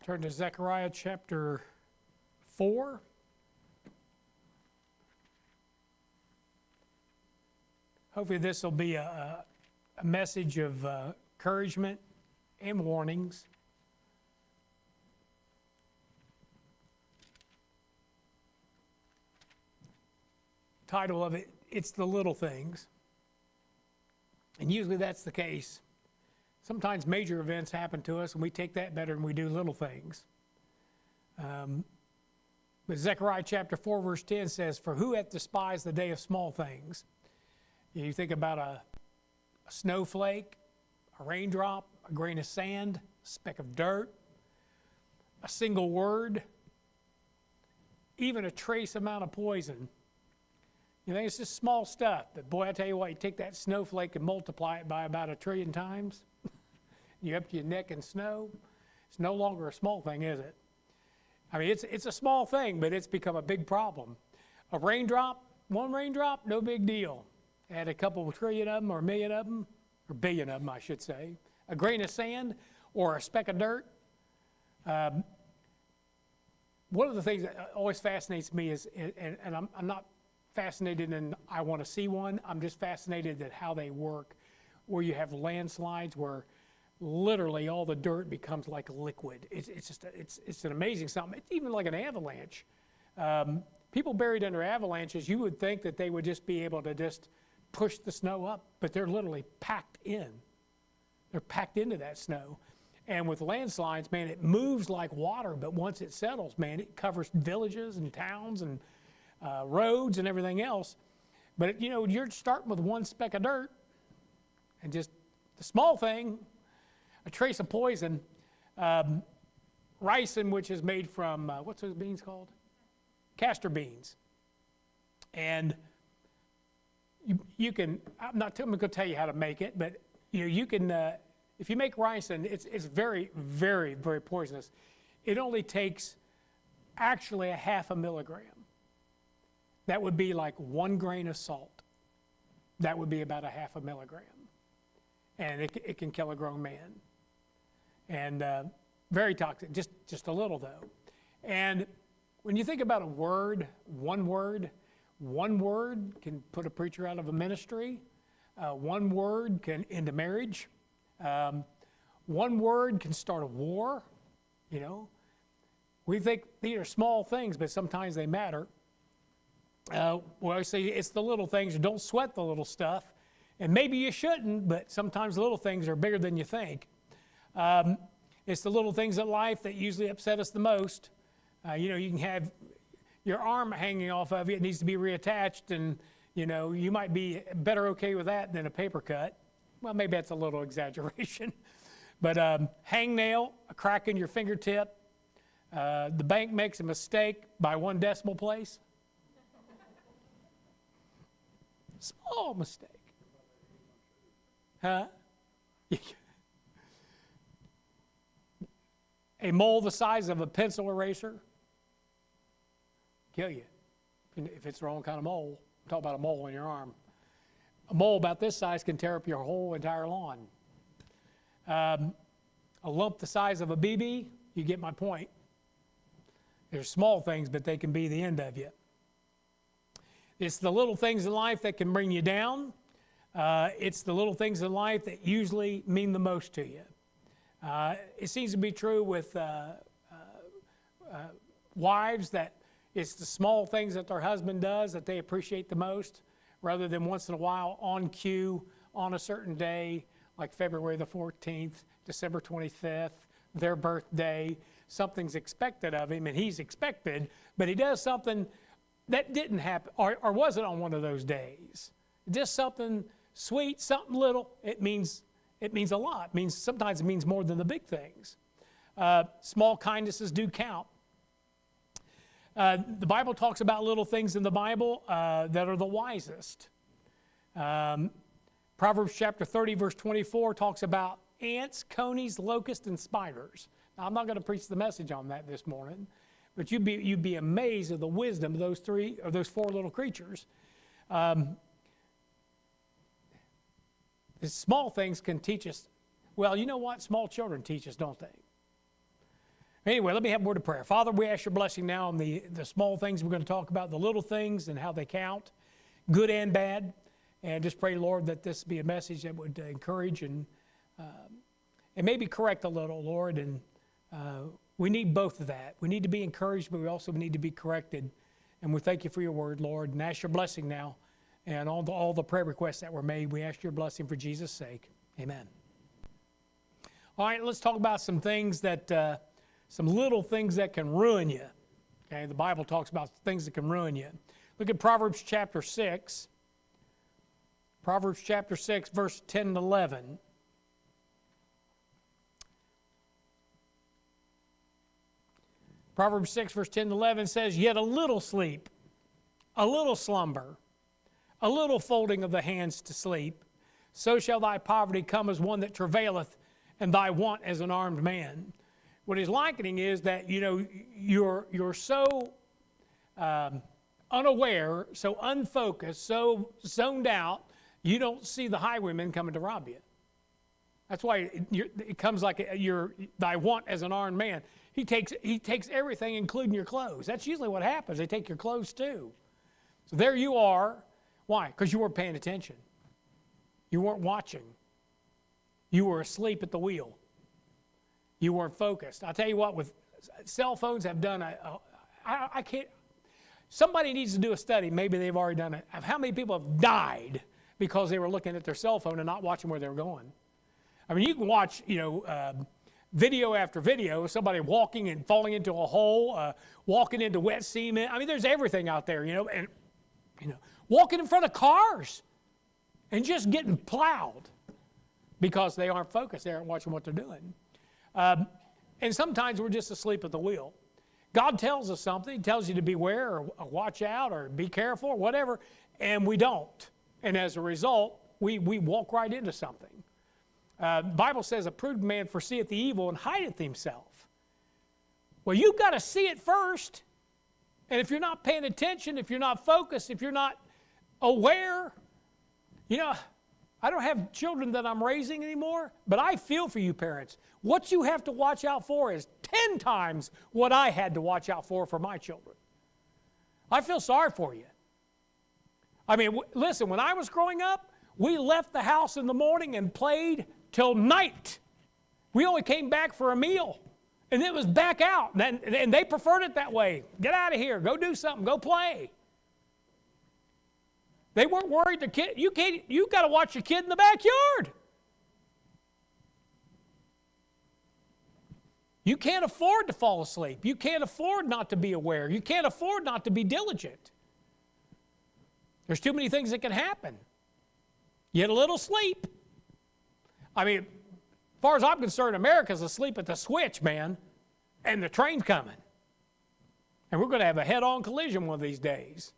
Turn to Zechariah chapter 4. Hopefully this will be a message of encouragement and warnings. Title of it, It's the Little Things. And usually that's the case. Sometimes major events happen to us and we take that better than we do little things. But Zechariah chapter 4 verse 10 says, "For who hath despised the day of small things?" You think about a snowflake, a raindrop, a grain of sand, a speck of dirt, a single word, even a trace amount of poison. You think it's just small stuff, but boy, I tell you what, you take that snowflake and multiply it by about 1,000,000,000 times, you're up to your neck in snow. It's no longer a small thing, is it? I mean, it's a small thing, but it's become a big problem. A raindrop, one raindrop, no big deal. Add a couple of trillion of them, or a million of them, or billion of them, I should say. A grain of sand or a speck of dirt. One of the things that always fascinates me is, and I'm not fascinated and I want to see one, I'm just fascinated at how they work, where you have landslides where literally all the dirt becomes like liquid. It's an amazing something. It's even like an avalanche. People buried under avalanches, you would think that they would just be able to just push the snow up, but they're literally packed in. They're packed into that snow. And with landslides, man, it moves like water, but once it settles, man, it covers villages and towns and roads and everything else. But, you're starting with one speck of dirt and just the small thing, a trace of poison. Ricin, which is made from, what's those beans called? Castor beans. And you can, I'm going to tell you how to make it, but you can, if you make ricin, it's very, very, very poisonous. It only takes actually a 0.5 milligram. That would be like 1 grain of salt. That would be about a 0.5 milligram. And it can kill a grown man. And very toxic, just a little though. And when you think about one word can put a preacher out of a ministry. One word can end a marriage. One word can start a war. We think these are small things, but sometimes they matter. I say it's the little things. Don't sweat the little stuff. And maybe you shouldn't, but sometimes little things are bigger than you think. It's the little things in life that usually upset us the most. You can have your arm hanging off of you. It needs to be reattached, and you might be better okay with that than a paper cut. Well, maybe that's a little exaggeration. But hangnail, a crack in your fingertip. The bank makes a mistake by 1 decimal place. Small mistake. Huh? A mole the size of a pencil eraser. Kill you. If it's the wrong kind of mole. I'm talking about a mole in your arm. A mole about this size can tear up your whole entire lawn. A lump the size of a BB, you get my point. They're small things, but they can be the end of you. It's the little things in life that can bring you down. It's the little things in life that usually mean the most to you. It seems to be true with wives that it's the small things that their husband does that they appreciate the most, rather than once in a while on cue on a certain day, like February the 14th, December 25th, their birthday. Something's expected of him, and he's expected, but he does something that didn't happen, or wasn't on one of those days. Just something sweet, something little. It means a lot. Sometimes it means more than the big things. Small kindnesses do count. The Bible talks about little things in the Bible that are the wisest. Proverbs chapter 30, verse 24 talks about ants, conies, locusts, and spiders. Now, I'm not going to preach the message on that this morning, but you'd be amazed at the wisdom of those 4 little creatures. The small things can teach us. Well, you know what? Small children teach us, don't they? Anyway, let me have a word of prayer. Father, we ask your blessing now on the small things we're going to talk about, the little things and how they count, good and bad. And just pray, Lord, that this be a message that would encourage and maybe correct a little, Lord. And we need both of that. We need to be encouraged, but we also need to be corrected. And we thank you for your word, Lord, and ask your blessing now. And all the prayer requests that were made, we ask your blessing for Jesus' sake. Amen. All right, let's talk about some things that, some little things that can ruin you. Okay, the Bible talks about things that can ruin you. Look at Proverbs chapter 6. Proverbs chapter 6, verse 10 and 11. Proverbs 6, verse 10 and 11 says, "Yet a little sleep, a little slumber, a little folding of the hands to sleep, so shall thy poverty come as one that travaileth, and thy want as an armed man." What he's likening is that, you're so unaware, so unfocused, so zoned out, you don't see the highwaymen coming to rob you. That's why it comes like thy want as an armed man. He takes everything, including your clothes. That's usually what happens. They take your clothes too. So there you are. Why? Because you weren't paying attention. You weren't watching. You were asleep at the wheel. You weren't focused. I'll tell you what, with cell phones have done I can't, somebody needs to do a study, maybe they've already done it, of how many people have died because they were looking at their cell phone and not watching where they were going. I mean, you can watch, video after video of somebody walking and falling into a hole, walking into wet cement. I mean, there's everything out there, and walking in front of cars and just getting plowed because they aren't focused. They aren't watching what they're doing. And sometimes we're just asleep at the wheel. God tells us something. He tells you to beware or watch out or be careful or whatever, and we don't. And as a result, we walk right into something. The Bible says a prudent man foreseeth the evil and hideth himself. Well, you've got to see it first. And if you're not paying attention, if you're not focused, if you're not aware, I don't have children that I'm raising anymore, but I feel for you parents. What you have to watch out for is 10 times what I had to watch out for my children. I feel sorry for you. I mean, listen, when I was growing up, we left the house in the morning and played till night. We only came back for a meal, and it was back out. And they preferred it that way. Get out of here. Go do something. Go play. They weren't worried. The kid, you got to watch your kid in the backyard. You can't afford to fall asleep. You can't afford not to be aware. You can't afford not to be diligent. There's too many things that can happen. You get a little sleep. I mean, as far as I'm concerned, America's asleep at the switch, man, and the train's coming. And we're going to have a head-on collision one of these days.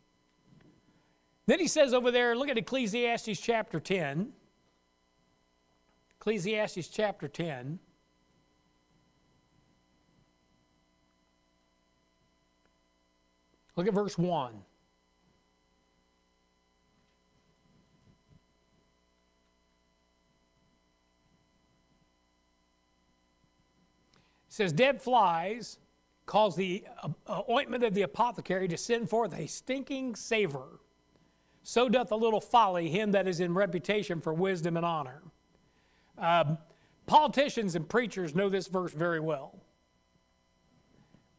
Then he says over there, look at Ecclesiastes chapter 10. Ecclesiastes chapter 10. Look at verse 1. It says, dead flies cause the ointment of the apothecary to send forth a stinking savor. So doth a little folly him that is in reputation for wisdom and honor. Politicians and preachers know this verse very well.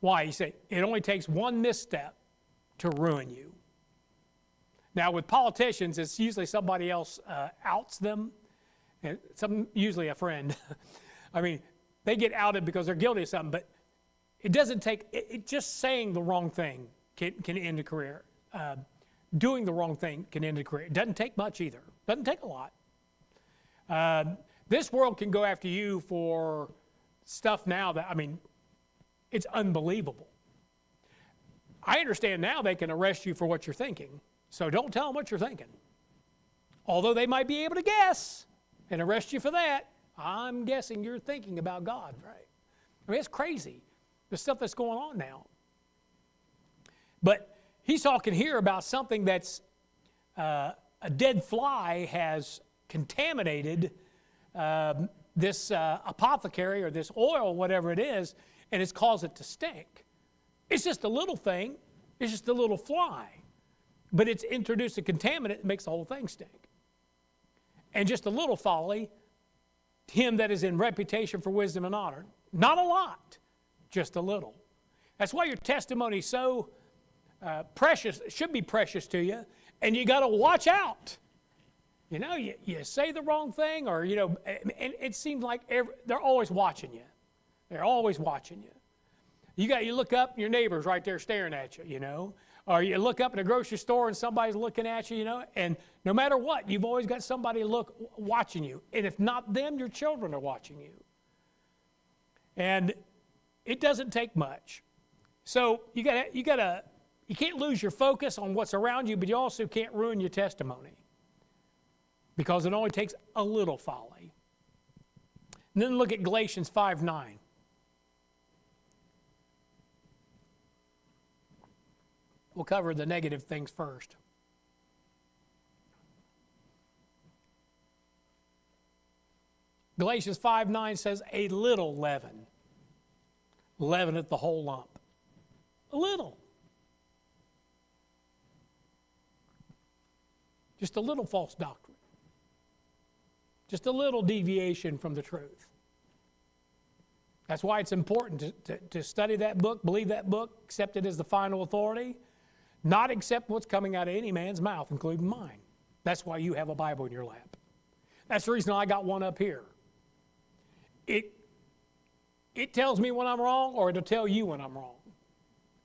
Why? You say, it only takes one misstep to ruin you. Now, with politicians, it's usually somebody else outs them, and usually a friend. I mean, they get outed because they're guilty of something, but it doesn't take, just saying the wrong thing can end a career. Doing the wrong thing can end a career. It doesn't take much either. Doesn't take a lot. This world can go after you for stuff now that, I mean, it's unbelievable. I understand now they can arrest you for what you're thinking. So don't tell them what you're thinking. Although they might be able to guess and arrest you for that, I'm guessing you're thinking about God, right? I mean, it's crazy, the stuff that's going on now. But he's talking here about something that's a dead fly has contaminated this apothecary or this oil, whatever it is, and it's caused it to stink. It's just a little thing. It's just a little fly. But it's introduced a contaminant that makes the whole thing stink. And just a little folly, him that is in reputation for wisdom and honor. Not a lot, just a little. That's why your testimony is so precious, should be precious to you, and you got to watch out. You know, you say the wrong thing, or, you know, and it seems like they're always watching you. They're always watching you. You look up, your neighbor's right there staring at you, you know. Or you look up in a grocery store and somebody's looking at you, you know. And no matter what, you've always got somebody watching you. And if not them, your children are watching you. And it doesn't take much. So you can't lose your focus on what's around you, but you also can't ruin your testimony, because it only takes a little folly. And then look at Galatians 5:9. We'll cover the negative things first. Galatians 5:9 says, a little leaven leaveneth the whole lump. A little. Just a little false doctrine. Just a little deviation from the truth. That's why it's important to study that book, believe that book, accept it as the final authority, not accept what's coming out of any man's mouth, including mine. That's why you have a Bible in your lap. That's the reason I got one up here. It tells me when I'm wrong, or it'll tell you when I'm wrong.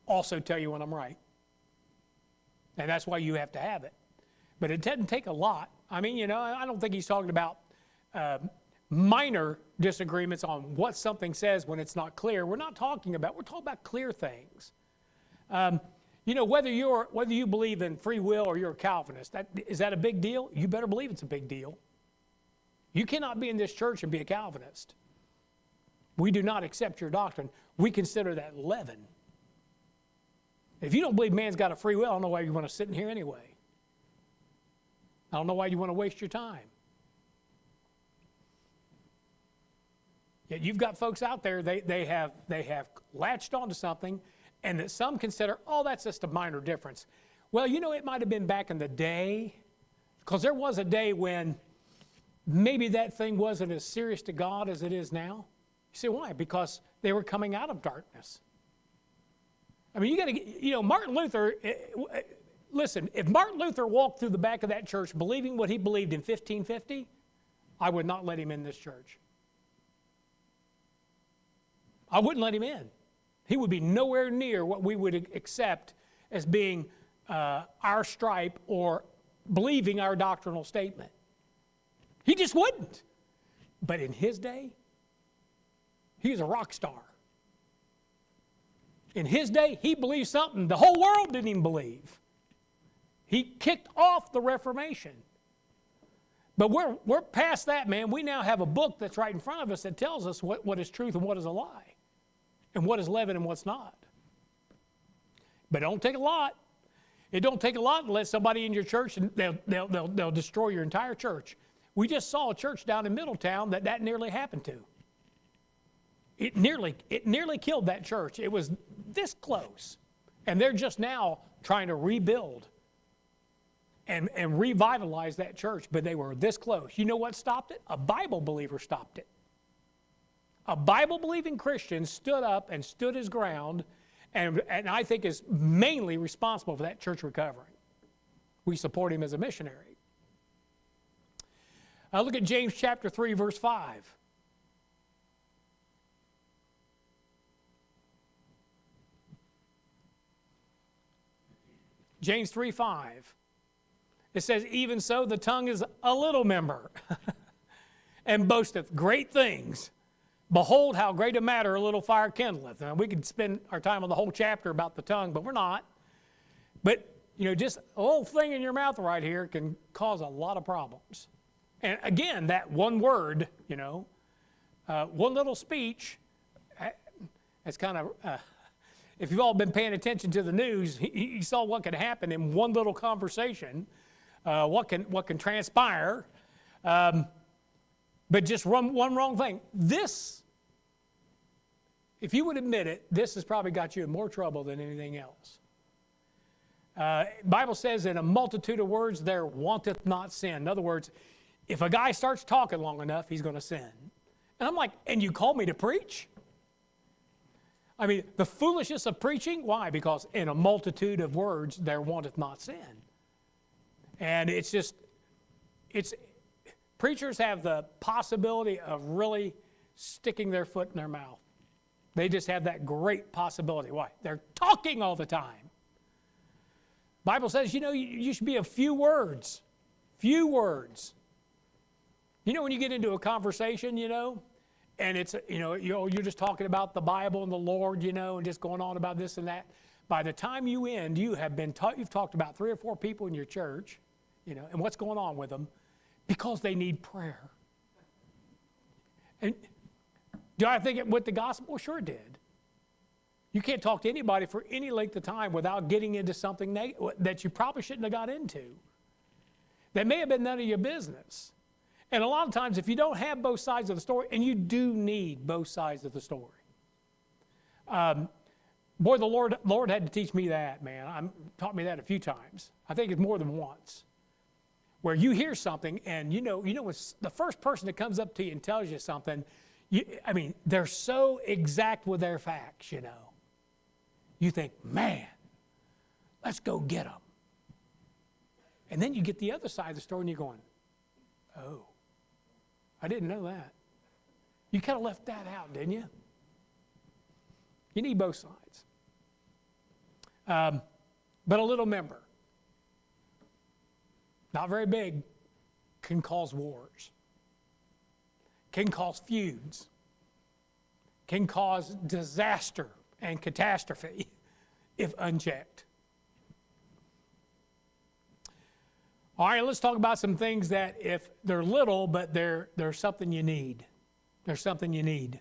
Also tell you when I'm right. And that's why you have to have it. But it doesn't take a lot. I mean, you know, I don't think he's talking about minor disagreements on what something says when it's not clear. We're talking about clear things. You know, whether you believe in free will or you're a Calvinist, is that a big deal? You better believe it's a big deal. You cannot be in this church and be a Calvinist. We do not accept your doctrine. We consider that leaven. If you don't believe man's got a free will, I don't know why you want to sit in here anyway. I don't know why you want to waste your time. Yet you've got folks out there, they have latched onto something, and that some consider, oh, that's just a minor difference. Well, you know, it might have been back in the day, because there was a day when maybe that thing wasn't as serious to God as it is now. You see why? Because they were coming out of darkness. I mean, Martin Luther, listen, if Martin Luther walked through the back of that church believing what he believed in 1550, I would not let him in this church. I wouldn't let him in. He would be nowhere near what we would accept as being our stripe or believing our doctrinal statement. He just wouldn't. But in his day, he was a rock star. In his day, he believed something the whole world didn't even believe. He kicked off the Reformation. But we're past that, man. We now have a book that's right in front of us that tells us what is truth and what is a lie, and what is leaven and what's not. But it don't take a lot. It don't take a lot to let somebody in your church, and they'll destroy your entire church. We just saw a church down in Middletown that nearly happened to. It nearly killed that church. It was this close. And they're just now trying to rebuild and revitalize that church, but they were this close. You know what stopped it? A Bible believer stopped it. A Bible-believing Christian stood up and stood his ground, and I think is mainly responsible for that church recovering. We support him as a missionary. Look at James chapter 3, verse 5. James 3:5. It says, even so, the tongue is a little member, and boasteth great things. Behold, how great a matter a little fire kindleth. Now, we could spend our time on the whole chapter about the tongue, but we're not. But, just a little thing in your mouth right here can cause a lot of problems. And again, that one word, one little speech, it's kind of... if you've all been paying attention to the news, you saw what can happen in one little conversation, what can transpire, but just one wrong thing. This if you would admit it, this has probably got you in more trouble than anything else. Bible says, in a multitude of words there wanteth not sin. In other words, if a guy starts talking long enough, he's going to sin. And I'm like, and you call me to preach? I mean, the foolishness of preaching, why? Because in a multitude of words there wanteth not sin. And preachers have the possibility of really sticking their foot in their mouth. They just have that great possibility. Why? They're talking all the time. Bible says, you should be a few words. Few words. When you get into a conversation, and it's, you're just talking about the Bible and the Lord, and just going on about this and that. By the time you end, you've talked about 3 or 4 people in your church, and what's going on with them, because they need prayer. And do I think it with the gospel? Well, sure it did. You can't talk to anybody for any length of time without getting into something that you probably shouldn't have got into. That may have been none of your business. And a lot of times, if you don't have both sides of the story, and you do need both sides of the story. Boy, the Lord had to teach me that, man. Taught me that a few times. I think it's more than once. Where you hear something, and when the first person that comes up to you and tells you something, they're so exact with their facts, You think, man, let's go get them. And then you get the other side of the story and you're going, oh, I didn't know that. You kind of left that out, didn't you? You need both sides. But a little member, not very big, can cause wars, can cause feuds, can cause disaster and catastrophe if unchecked. All right, let's talk about some things that if they're little, but they're something you need. There's something you need.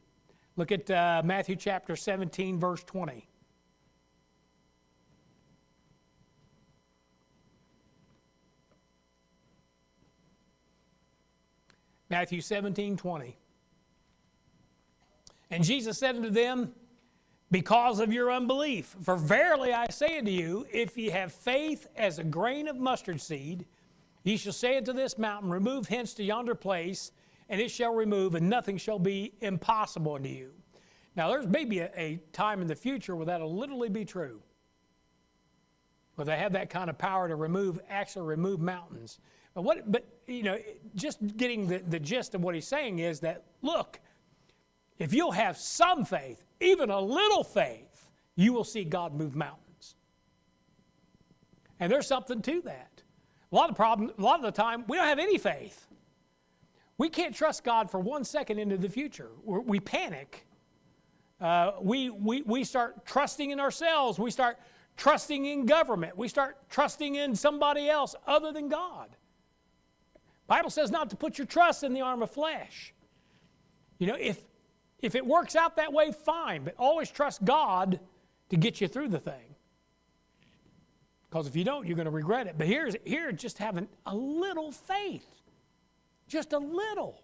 Look at Matthew chapter 17, verse 20. Matthew 17, 20. And Jesus said unto them, because of your unbelief, for verily I say unto you, if ye have faith as a grain of mustard seed, ye shall say unto this mountain, remove hence to yonder place, and it shall remove, and nothing shall be impossible unto you. Now there's maybe a time in the future where that'll literally be true. Where they have that kind of power to actually remove mountains. But just getting the gist of what he's saying is that, look, if you'll have some faith, even a little faith, you will see God move mountains. And there's something to that. A lot of the time, we don't have any faith. We can't trust God for 1 second into the future. We panic. We start trusting in ourselves. We start trusting in government. We start trusting in somebody else other than God. Bible says not to put your trust in the arm of flesh. If it works out that way, fine, but always trust God to get you through the thing. Because if you don't, you're going to regret it. But here, just having a little faith. Just a little.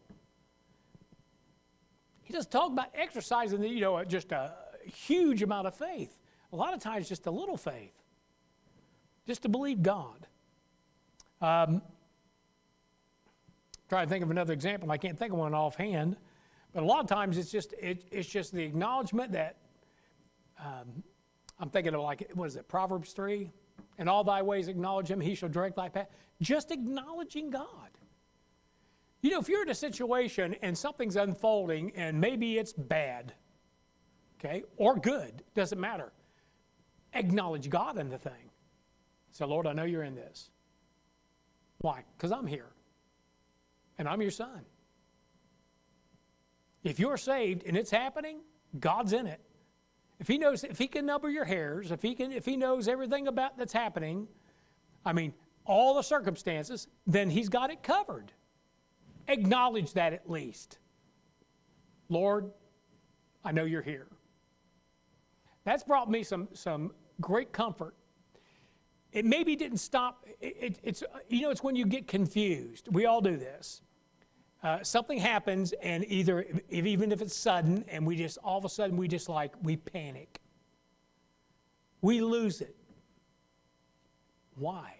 He doesn't talk about exercising, just a huge amount of faith. A lot of times, just a little faith. Just to believe God. Try to think of another example. I can't think of one offhand. But a lot of times, it's just the acknowledgement that, I'm thinking of Proverbs 3? In all thy ways acknowledge him, he shall direct thy path. Just acknowledging God. If you're in a situation and something's unfolding and maybe it's bad, okay, or good, doesn't matter. Acknowledge God in the thing. Say, Lord, I know you're in this. Why? Because I'm here. And I'm your son. If you're saved and it's happening, God's in it. If he can number your hairs, if he knows everything about that's happening, all the circumstances, then he's got it covered. Acknowledge that at least. Lord, I know you're here. That's brought me some great comfort. It maybe didn't stop. It's when you get confused. We all do this. something happens, and either, even if it's sudden, and we just, all of a sudden, we panic. We lose it. Why?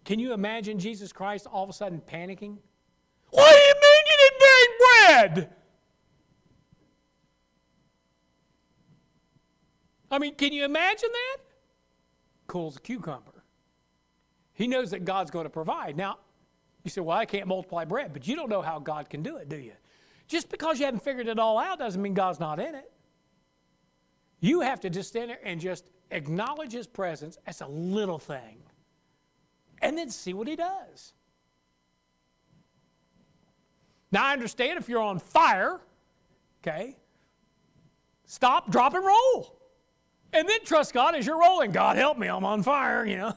Can you imagine Jesus Christ all of a sudden panicking? What do you mean you didn't bring bread? I mean, can you imagine that? Cool as a cucumber. He knows that God's going to provide. Now, you say, well, I can't multiply bread, but you don't know how God can do it, do you? Just because you haven't figured it all out doesn't mean God's not in it. You have to just stand there and just acknowledge His presence as a little thing, and then see what He does. Now, I understand if you're on fire, okay, stop, drop, and roll. And then trust God as you're rolling. God, help me, I'm on fire, you know.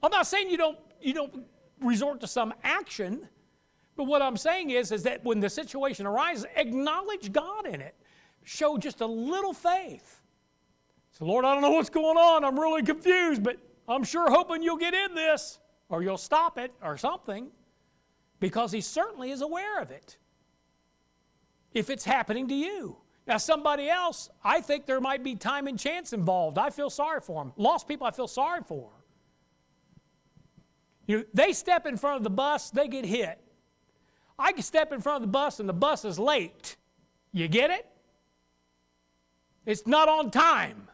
I'm not saying you don't resort to some action, but what I'm saying is that when the situation arises, acknowledge God in it. Show just a little faith. So, Lord, I don't know what's going on. I'm really confused, but I'm sure hoping you'll get in this, or you'll stop it, or something, because He certainly is aware of it if it's happening to you. Now, somebody else, I think there might be time and chance involved. I feel sorry for them. Lost people, I feel sorry for. You know, they step in front of the bus, they get hit. I can step in front of the bus and the bus is late. You get it? It's not on time.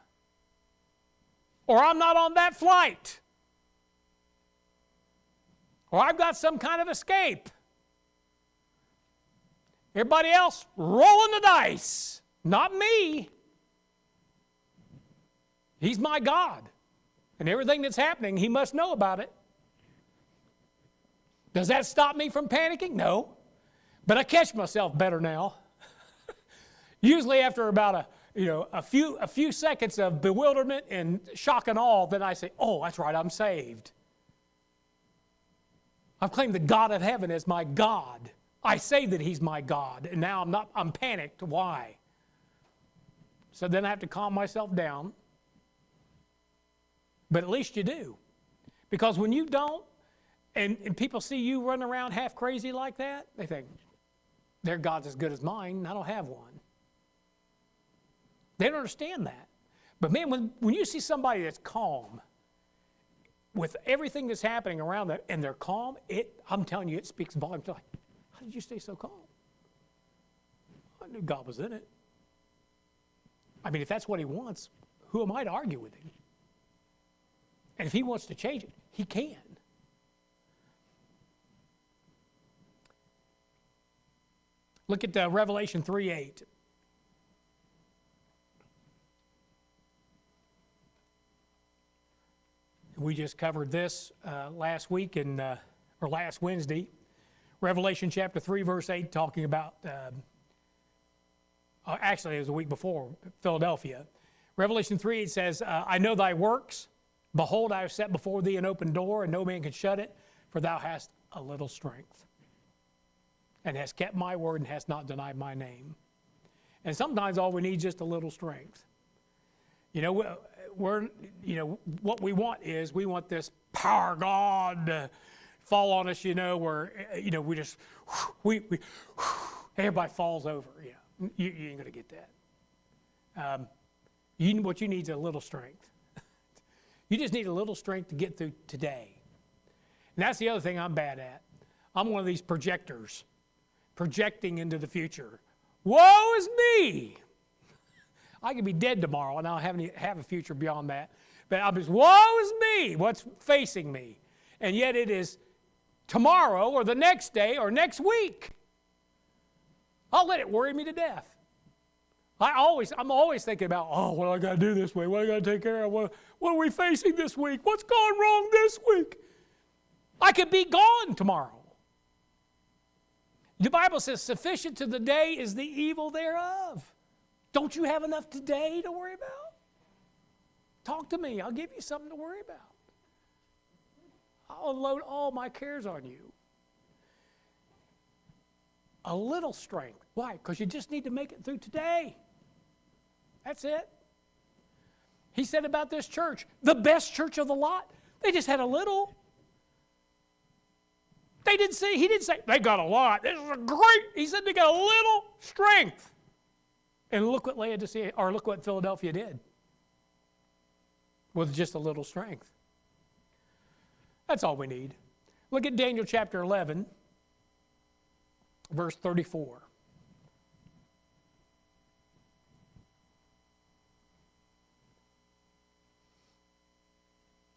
Or I'm not on that flight. Or I've got some kind of escape. Everybody else rolling the dice. Not me. He's my God. And everything that's happening, He must know about it. Does that stop me from panicking? No. But I catch myself better now. Usually after about a few seconds of bewilderment and shock and awe, then I say, oh, that's right, I'm saved. I've claimed the God of heaven as my God. I say that He's my God, and now I'm panicked. Why? So then I have to calm myself down. But at least you do. Because when you don't, and people see you running around half crazy like that, they think, their God's as good as mine, and I don't have one. They don't understand that. But man, when you see somebody that's calm, with everything that's happening around them, and they're calm, I'm telling you, it speaks volumes. Like, how did you stay so calm? I knew God was in it. I mean, if that's what He wants, who am I to argue with Him? And if He wants to change it, He can. Look at Revelation 3:8. We just covered this last week or last Wednesday. Revelation chapter 3, verse 8, talking about, actually it was a week before, Philadelphia. Revelation 3:8 says, I know thy works. Behold, I have set before thee an open door, and no man can shut it, for thou hast a little strength, and hast kept my word, and hast not denied my name. And sometimes all we need is just a little strength. You know, what we want is, we want this power of God to fall on us, where, we just, everybody falls over. You ain't going to get that. What you need is a little strength. You just need a little strength to get through today. And that's the other thing I'm bad at. I'm one of these projectors, projecting into the future. Woe is me! I could be dead tomorrow and I don't have a future beyond that. But I'm just, woe is me! What's facing me? And yet it is tomorrow or the next day or next week. I'll let it worry me to death. I'm always thinking about, what do I got to do this week? What do I got to take care of? What are we facing this week? What's gone wrong this week? I could be gone tomorrow. The Bible says, sufficient to the day is the evil thereof. Don't you have enough today to worry about? Talk to me. I'll give you something to worry about. I'll unload all my cares on you. A little strength. Why? Because you just need to make it through today. That's it. He said about this church, the best church of the lot, they just had a little. He didn't say, they got a lot. This is a great, he said they got a little strength. And look what Laodicea, or look what Philadelphia did with just a little strength. That's all we need. Look at Daniel chapter 11, verse 34.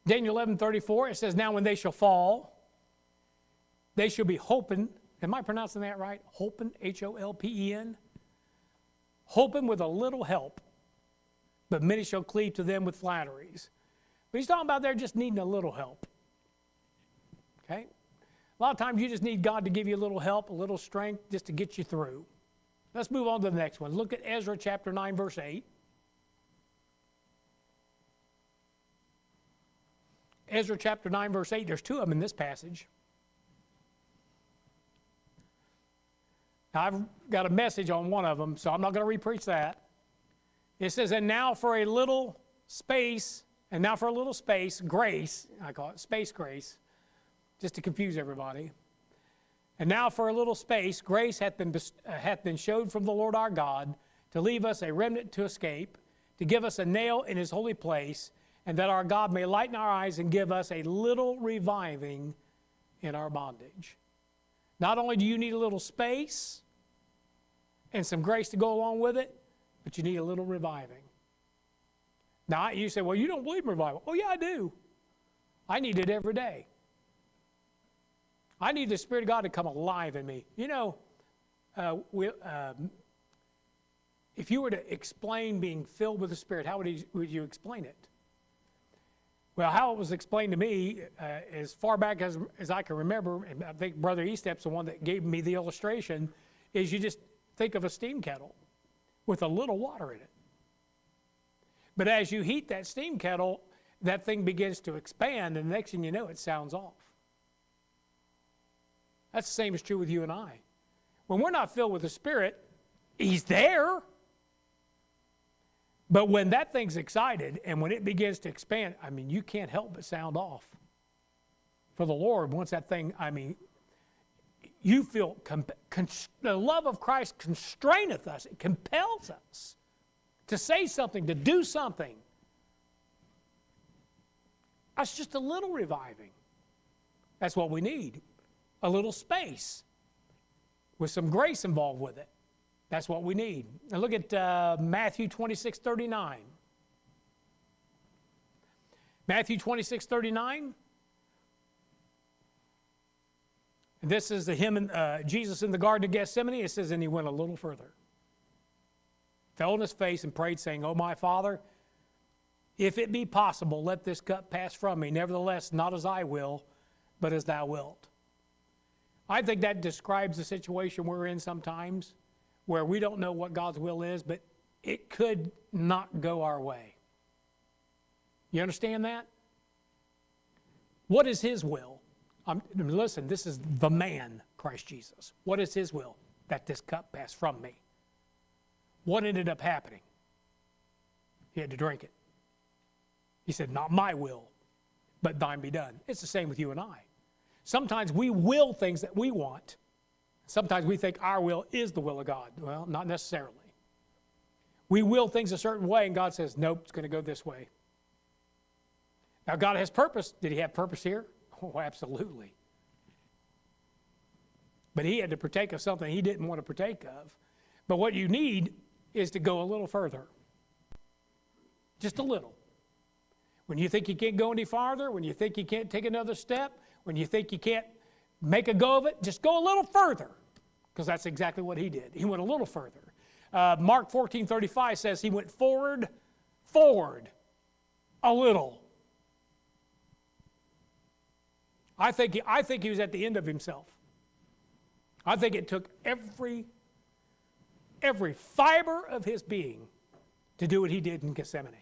Daniel 11:34, it says, now when they shall fall, they shall be holpen. Am I pronouncing that right? Holpen, H-O-L-P-E-N. Holpen with a little help, but many shall cleave to them with flatteries. But he's talking about they're just needing a little help. Okay? A lot of times you just need God to give you a little help, a little strength, just to get you through. Let's move on to the next one. Look at Ezra chapter 9, verse 8. Ezra chapter 9, verse 8. There's two of them in this passage. Now, I've got a message on one of them, so I'm not going to re-preach that. It says, and now for a little space, grace, I call it space grace, just to confuse everybody. And now for a little space, grace hath been showed from the Lord our God, to leave us a remnant to escape, to give us a nail in his holy place, and that our God may lighten our eyes and give us a little reviving in our bondage. Not only do you need a little space and some grace to go along with it, but you need a little reviving. Now, you say, well, you don't believe in revival. Oh, yeah, I do. I need it every day. I need the Spirit of God to come alive in me. You know, if you were to explain being filled with the Spirit, how would you explain it? Well, how it was explained to me, as far back as I can remember, and I think Brother Estep's the one that gave me the illustration, is you just think of a steam kettle with a little water in it. But as you heat that steam kettle, that thing begins to expand, and the next thing you know, it sounds off. That's the same is true with you and I. When we're not filled with the Spirit, He's there. But when that thing's excited and when it begins to expand, I mean, you can't help but sound off. For the Lord, once that thing, I mean, you feel the love of Christ constraineth us. It compels us to say something, to do something. That's just a little reviving. That's what we need. A little space with some grace involved with it. That's what we need. Now look at Matthew 26:39. Matthew 26:39. And this is Jesus in the Garden of Gethsemane. It says, and he went a little further. Fell on his face and prayed, saying, O my Father, if it be possible, let this cup pass from me. Nevertheless, not as I will, but as thou wilt. I think that describes the situation we're in sometimes, where we don't know what God's will is, but it could not go our way. You understand that? What is his will? Listen, this is the man, Christ Jesus. What is his will? That this cup pass from me. What ended up happening? He had to drink it. He said, not my will, but thine be done. It's the same with you and I. Sometimes we will things that we want. Sometimes we think our will is the will of God. Well, not necessarily. We will things a certain way, and God says, nope, it's going to go this way. Now, God has purpose. Did he have purpose here? Oh, absolutely. But he had to partake of something he didn't want to partake of. But what you need is to go a little further. Just a little. When you think you can't go any farther, when you think you can't take another step, when you think you can't make a go of it, just go a little further. Because that's exactly what he did. He went a little further. Mark 14:35 says he went forward, a little. I think he was at the end of himself. I think it took every fiber of his being to do what he did in Gethsemane.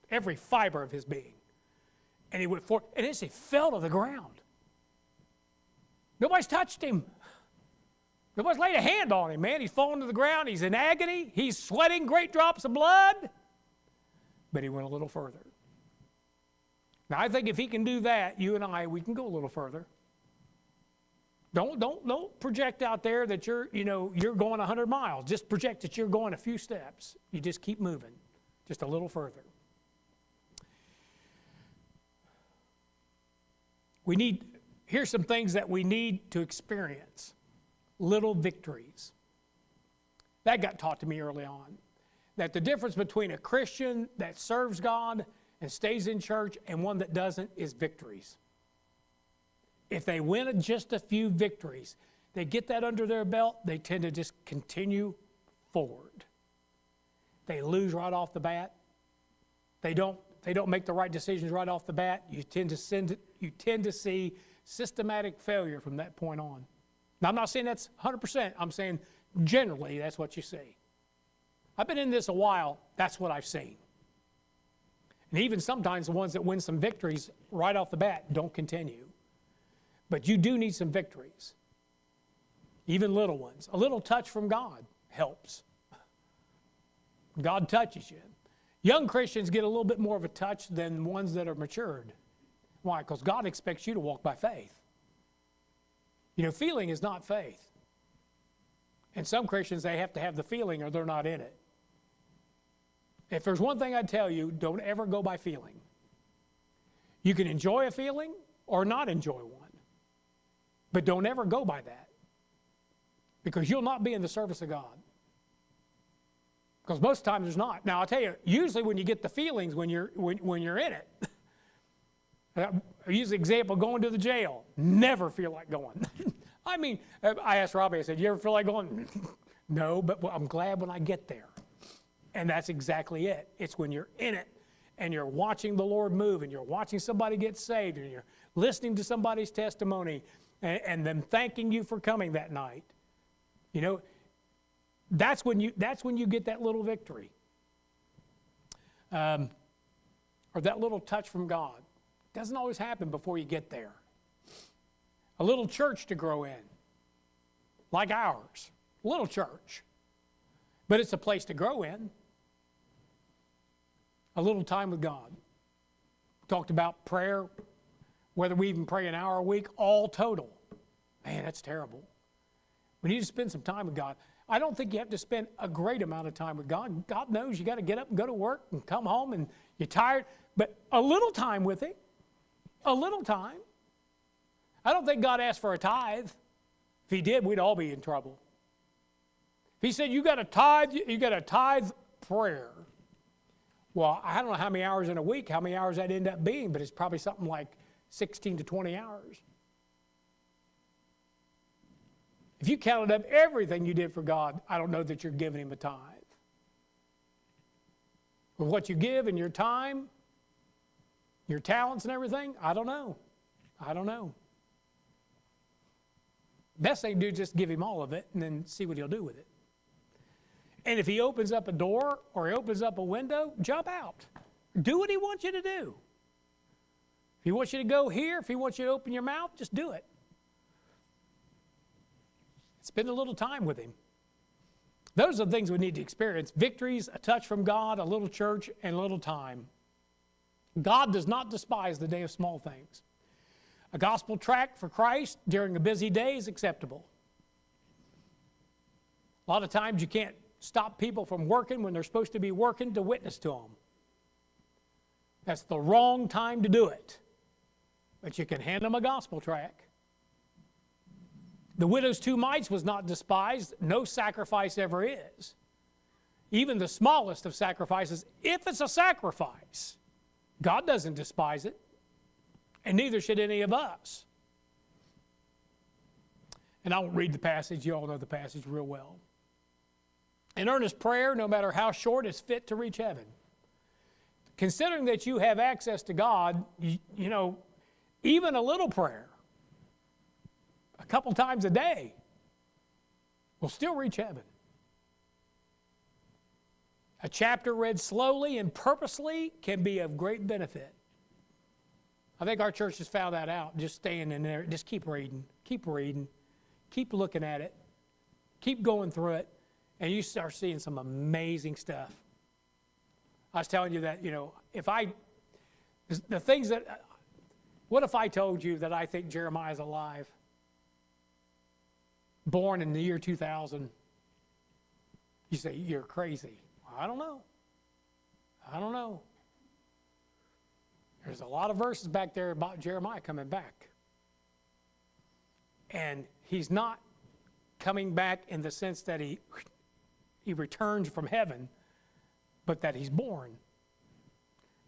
Every fiber of his being. And he went forward, and he fell to the ground. Nobody's touched him. Nobody's laid a hand on him, man. He's fallen to the ground. He's in agony. He's sweating great drops of blood. But he went a little further. Now, I think if he can do that, you and I, we can go a little further. Don't project out there that you're going 100 miles. Just project that you're going a few steps. You just keep moving, just a little further. Here's some things that we need to experience. Little victories. That got taught to me early on. That the difference between a Christian that serves God and stays in church and one that doesn't is victories. If they win just a few victories, they get that under their belt, they tend to just continue forward. They lose right off the bat. They don't make the right decisions right off the bat. You tend to see systematic failure from that point on. Now, I'm not saying that's 100%. I'm saying generally that's what you see. I've been in this a while. That's what I've seen. And even sometimes the ones that win some victories right off the bat don't continue. But you do need some victories, even little ones. A little touch from God helps. God touches you. Young Christians get a little bit more of a touch than ones that are matured. Why? Because God expects you to walk by faith. Feeling is not faith. And some Christians, they have to have the feeling or they're not in it. If there's one thing I'd tell you, don't ever go by feeling. You can enjoy a feeling or not enjoy one. But don't ever go by that, because you'll not be in the service of God. Because most times there's not. Now I'll tell you, usually when you get the feelings when you're in it. I use the example going to the jail. Never feel like going. I mean, I asked Robbie, I said, "You ever feel like going?" No, but I'm glad when I get there. And that's exactly it. It's when you're in it and you're watching the Lord move and you're watching somebody get saved and you're listening to somebody's testimony and them thanking you for coming that night. That's when you get that little victory. Or that little touch from God. It doesn't always happen before you get there. A little church to grow in, like ours. A little church. But it's a place to grow in. A little time with God. Talked about prayer, whether we even pray an hour a week, all total. Man, that's terrible. We need to spend some time with God. I don't think you have to spend a great amount of time with God. God knows you got to get up and go to work and come home and you're tired. But a little time with Him. A little time. I don't think God asked for a tithe. If He did, we'd all be in trouble. If He said you got a tithe prayer. Well, I don't know how many hours in a week, how many hours that end up being, but it's probably something like 16 to 20 hours. If you counted up everything you did for God, I don't know that you're giving Him a tithe. With what you give and your time, your talents and everything, I don't know. Best thing to do is just give Him all of it and then see what He'll do with it. And if He opens up a door or He opens up a window, jump out. Do what He wants you to do. If He wants you to go here, if He wants you to open your mouth, just do it. Spend a little time with Him. Those are the things we need to experience. Victories, a touch from God, a little church, and a little time. God does not despise the day of small things. A gospel tract for Christ during a busy day is acceptable. A lot of times you can't stop people from working when they're supposed to be working to witness to them. That's the wrong time to do it. But you can hand them a gospel tract. The widow's 2 mites was not despised. No sacrifice ever is. Even the smallest of sacrifices, if it's a sacrifice, God doesn't despise it. And neither should any of us. And I won't read the passage. You all know the passage real well. An earnest prayer, no matter how short, is fit to reach heaven. Considering that you have access to God, even a little prayer, a couple times a day, will still reach heaven. A chapter read slowly and purposely can be of great benefit. I think our church has found that out. Just staying in there, just keep reading, keep looking at it, keep going through it, and you start seeing some amazing stuff. I was telling you that, what if I told you that I think Jeremiah's alive? born in the year 2000, you say, you're crazy. I don't know. I don't know. There's a lot of verses back there about Jeremiah coming back. And he's not coming back in the sense that he returns from heaven, but that he's born.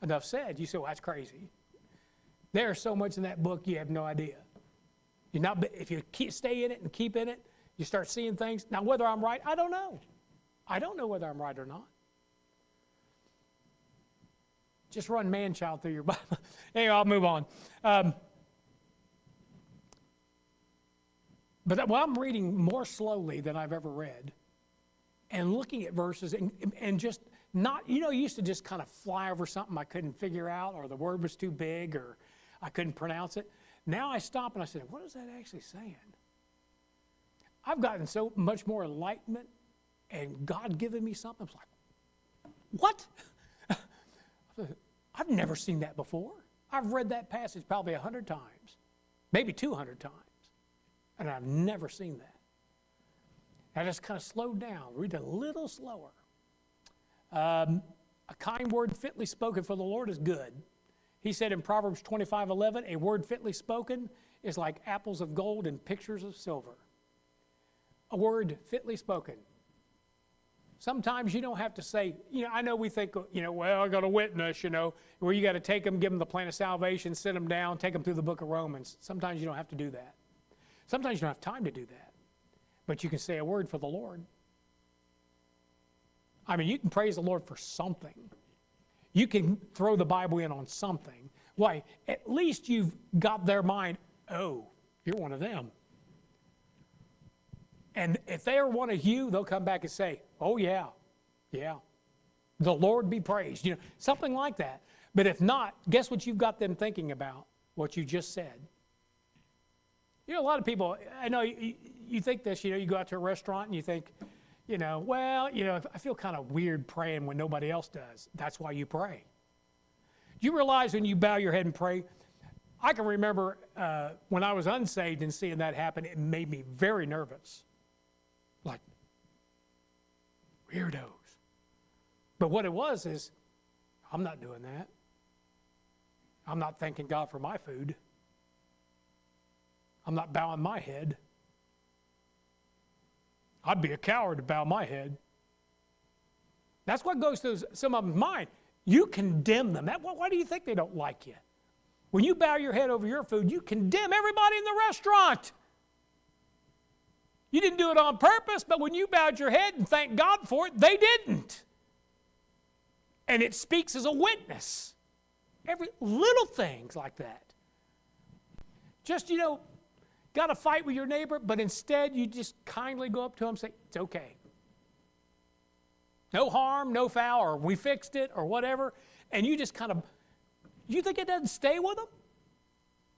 Enough said. You say, well, that's crazy. There's so much in that book you have no idea. If you stay in it and keep in it, you start seeing things. Now, whether I'm right, I don't know. I don't know whether I'm right or not. Just run man-child through your Bible. Anyway, I'll move on. But I'm reading more slowly than I've ever read and looking at verses and just not, you used to just kind of fly over something I couldn't figure out, or the word was too big, or I couldn't pronounce it. Now I stop and I say, what is that actually saying? I've gotten so much more enlightenment and God given me something. I was like, what? I've never seen that before. I've read that passage probably 100 times, maybe 200 times, and I've never seen that. I just kind of slowed down, read a little slower. A kind word fitly spoken for the Lord is good. He said in Proverbs 25:11, a word fitly spoken is like apples of gold and pictures of silver. A word fitly spoken. Sometimes you don't have to say, I know we think, well, I got a witness, where you got to take them, give them the plan of salvation, sit them down, take them through the book of Romans. Sometimes you don't have to do that. Sometimes you don't have time to do that. But you can say a word for the Lord. I mean, you can praise the Lord for something. You can throw the Bible in on something. Why? At least you've got their mind, oh, you're one of them. And if they are one of you, they'll come back and say, oh, yeah, the Lord be praised. Something like that. But if not, guess what you've got them thinking about? What you just said. A lot of people, I know you think this, you go out to a restaurant and you think, I feel kind of weird praying when nobody else does. That's why you pray. Do you realize when you bow your head and pray? I can remember when I was unsaved and seeing that happen, it made me very nervous. Like, weirdos. But what it was is, I'm not doing that. I'm not thanking God for my food. I'm not bowing my head. I'd be a coward to bow my head. That's what goes through some of them's mind. You condemn them. Why do you think they don't like you? When you bow your head over your food, you condemn everybody in the restaurant. You didn't do it on purpose, but when you bowed your head and thanked God for it, they didn't. And it speaks as a witness. Every little things like that. Just, got to fight with your neighbor, but instead you just kindly go up to him and say, it's okay. No harm, no foul, or we fixed it, or whatever. And you just kind of, you think it doesn't stay with them?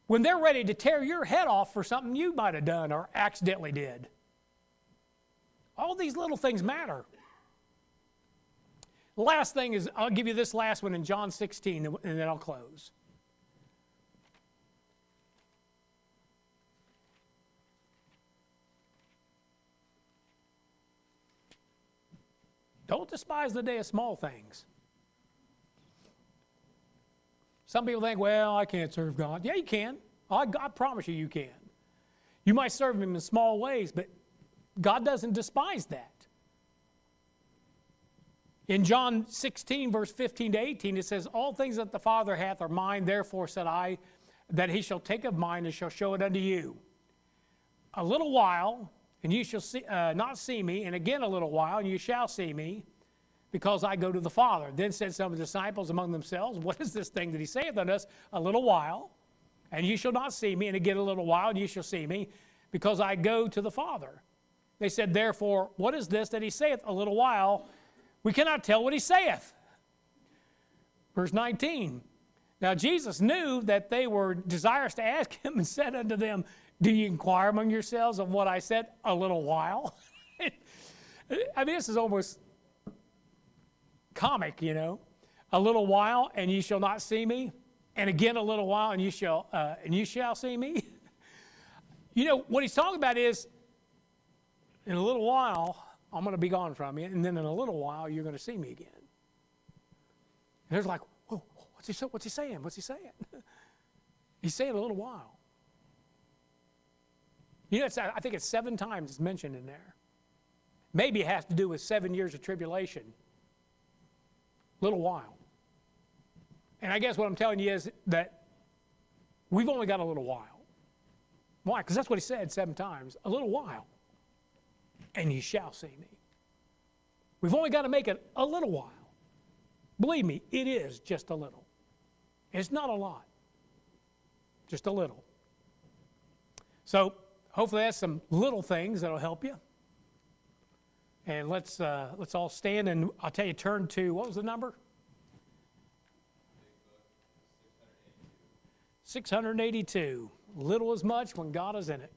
When they're ready to tear your head off for something you might have done or accidentally did. All these little things matter. The last thing is, I'll give you this last one in John 16, and then I'll close. Don't despise the day of small things. Some people think, well, I can't serve God. Yeah, you can. I promise you can. You might serve Him in small ways, but God doesn't despise that. In John 16, verse 15 to 18, it says, all things that the Father hath are mine, therefore said I, that He shall take of mine and shall show it unto you. A little while, and you shall not see me, and again a little while, and you shall see me, because I go to the Father. Then said some of the disciples among themselves, what is this thing that He saith unto us? A little while, and you shall not see me, and again a little while, and you shall see me, because I go to the Father. They said, therefore, what is this that He saith? A little while, we cannot tell what He saith. Verse 19, now Jesus knew that they were desirous to ask Him, and said unto them, do you inquire among yourselves of what I said? A little while. I mean, this is almost comic, A little while, and ye shall not see me, and again a little while, and you shall see me. What He's talking about is, in a little while, I'm going to be gone from you, and then in a little while, you're going to see me again. And they're like, oh, what's he saying? What's he saying? He's saying a little while. You know, I think it's 7 times it's mentioned in there. Maybe it has to do with 7 years of tribulation. Little while. And I guess what I'm telling you is that we've only got a little while. Why? Because that's what he said 7 times. A little while. And ye shall see me. We've only got to make it a little while. Believe me, it is just a little. It's not a lot. Just a little. So, hopefully that's some little things that'll help you. And let's all stand, and I'll tell you, turn to, what was the number? 682. Little as much when God is in it.